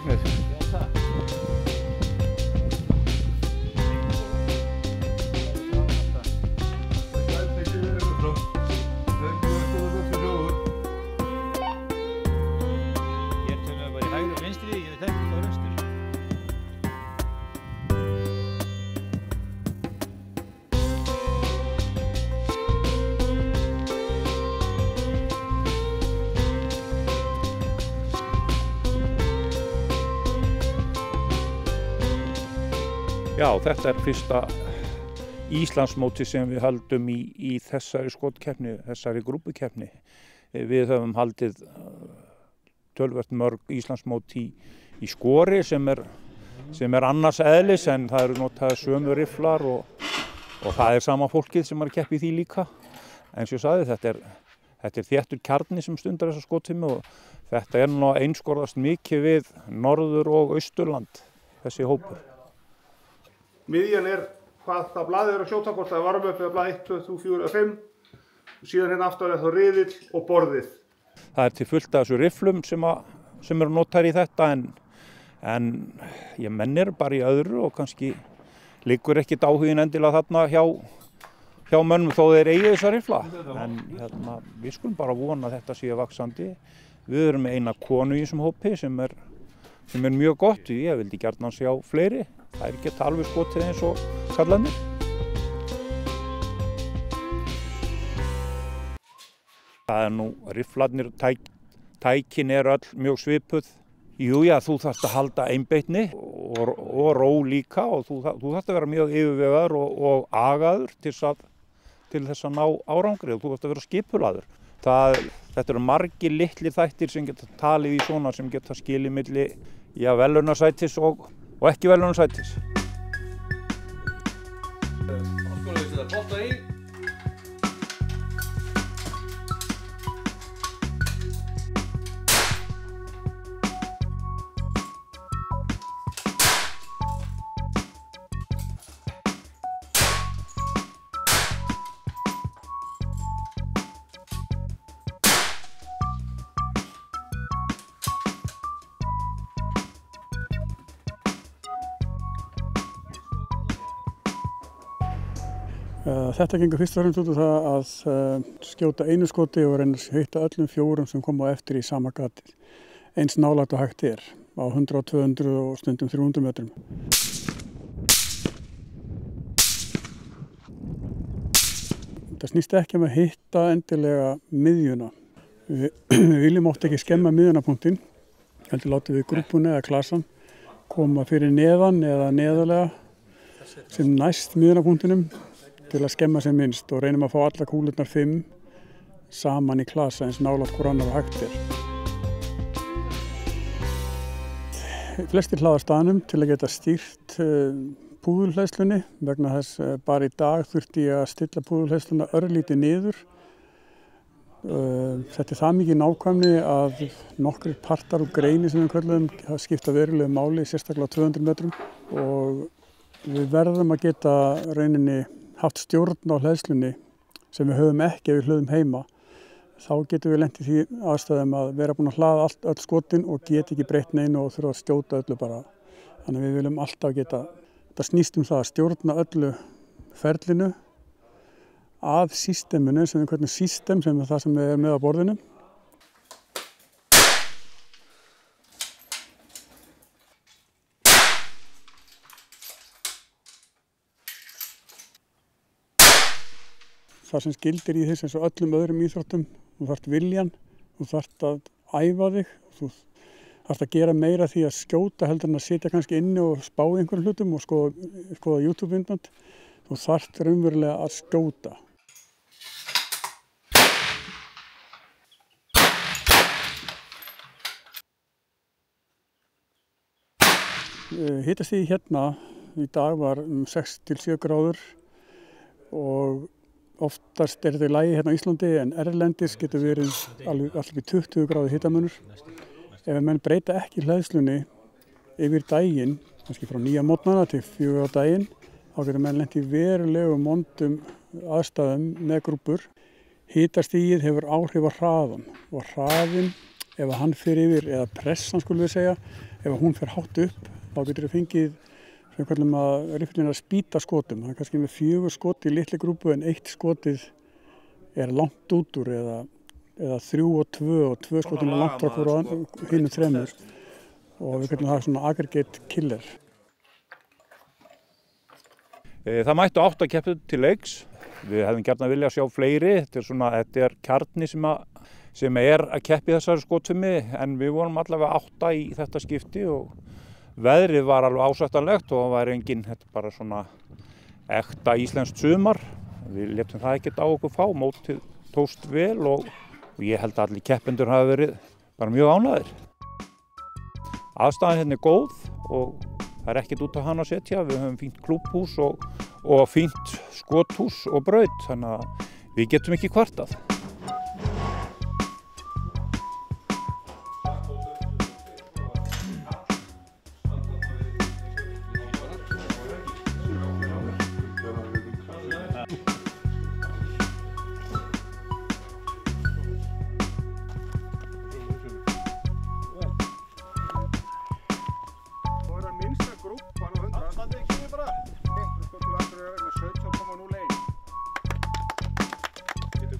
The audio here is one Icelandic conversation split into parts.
fögnuð. Já, þetta er fyrsta Íslandsmóti sem við haldum í þessari skotkeppni, þessari grúpukeppni. Við höfum haldið töluvert mörg Íslandsmót í skori sem er annars eðlis, en það eru notaðir sömu rifflar og það er sama fólkið sem er að keppa í því líka. En sem ég sagði, þetta er þéttur kjarni sem stundar þessa skottími og þetta er nú einskorðast mikið við Norður- og Austurland, þessi hópur. Miðjan er hvað það blaðið er að skjóta, hvort það er varmöpp eða blað 1, 2, 3, 4 eða 5 og síðan hérna aftur er þá riðill og borðið. Það er til fullt af þessu rifflum sem eru notaðir í þetta en ég mennir bara í öðru og kannski liggur ekkert áhugin endilega þarna hjá mönnum þó þeir eigi þessa riffla. En við skulum bara vona að þetta sé vaxandi. Við erum með eina konu í þessum hópi sem er mjög gott. Ég vildi gjarnan sjá fleiri. Það er ekki alveg skotið eins og kallarnir. Það er nú rifflarnir, tækin eru öll mjög svipuð. Jú, já, þú þarft að halda einbeitni og ró líka og þú þarft að vera mjög yfirvegaður og agaður til þess að ná árangri og þú þarft að vera skipulagður. Þetta eru margir litlir þættir sem geta talið í svona sem geta skilið milli verðlaunasætis og ekki verðlaunasætis. Þá skulum við setja potta í. Þetta gengur fyrst og fremst út á það að skjóta einu skoti og reyna að hitta öllum 4 sem koma á eftir í sama gatið. Eins nálægt og hægt er á 100, 200 og stundum 300 metrum. Það snýst ekki að hitta endilega miðjuna. Við viljum oft ekki skemma miðjunapunktinn, heldur látum við grúppuna eða klasan koma fyrir neðan eða neðarlega sem næst miðjunapunktinum til að skemma sem minnst og reynum að fá alla kúlurnar 5 saman í klasa eins nálægt hvor annar og hægt er. Flestir hlaða staðnum til að geta stýrt púðurhleðslunni vegna þess bara í dag þurfti ég að stilla púðurhleðsluna örlítið niður. Þetta er það mikið nákvæmni að nokkrir partar úr greini sem við köllum skipta verulegu máli, sérstaklega á 200 metrum og við verðum að geta rauninni haft stjórn á hleðslunni sem við höfum ekki ef við hlöðum heima. Þá getum við lent í því aðstæðum að vera búin að hlaða öll skotin og geta ekki breytt neinu og þurfa að skjóta öllu bara. Þannig að við viljum alltaf geta, þetta snýst það að stjórna öllu ferlinu að systeminu sem við kallum system sem er það sem við erum með á borðinu. Það sem gildir í þess eins og öllum öðrum íþróttum, þú þarft viljan, þú þarft að æfa þig, þú þarft að gera meira því að skjóta heldur en að sitja kannski inni og spá í einhverjum hlutum og skoða YouTube-myndband. Þú þarft raunverulega að skjóta. Hitastigið hérna í dag var 6 til 7 gráður og oftast er þetta í lagi hérna á Íslandi en erlendis getur verið alveg 20 gráðu hitamunur. Ef menn breyta ekki hleðslunni yfir daginn, kannski frá 9 morgnana til 4 á daginn, þá getur menn lent í verulegum vondum aðstæðum með grúppur. Hitastigið hefur áhrif á hraðan og hraðinn ef hann fer yfir, eða pressan skulum við segja, ef hún fer hátt upp, þá getur við fengið sem kallum að riffillinn að spýta skotum. Það er kannski með 4 skot í litli grúpu en 1 skotið er langt út úr eða 3 og 2 og 2 skotin er langt frá hverju hinum 3 og við kallum það svona aggregate killer. Það mættu 8 keppur til leiks. Við hefðum gjarnan viljað sjá fleiri. Þetta er kjarni sem er að keppi þessari skotfimi en við vorum allavega 8 í þetta skipti og veðrið var alveg ásættanlegt og það var þetta bara svona ekta íslenskt sumar. Við létum það ekkert á okkur fá, mótið tókst vel og ég held að allir keppendur hafi verið bara mjög ánægðir. Aðstæðan hérna er góð og það er ekkert út á hana að setja. Við höfum fínt klúbhús og fínt skothús og braut, þannig að við getum ekki kvartað.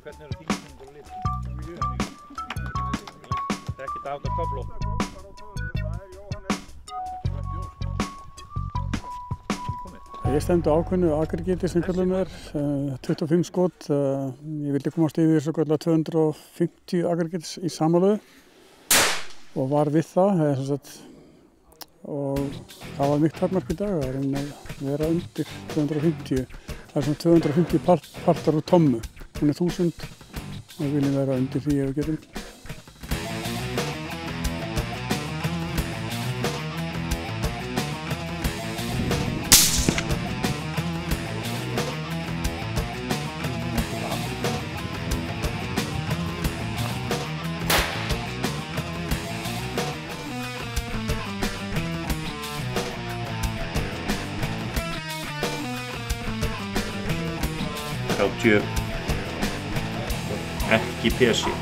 Hvernig eru þingmenningur að lita? Það er ekkert af það köfló. Ég stefndi ákveðnu aggregati sem kallum er 25 skot. Ég vildi komast yfir svo kallar 250 aggregates í samanlögu og var við það. Og það var mitt takmark í dag að reyna að vera undir 250. Það er svona 250 partar úr tommu. Hún er 1000 og við viljum vera undir því ef við getum. Ekki pesi.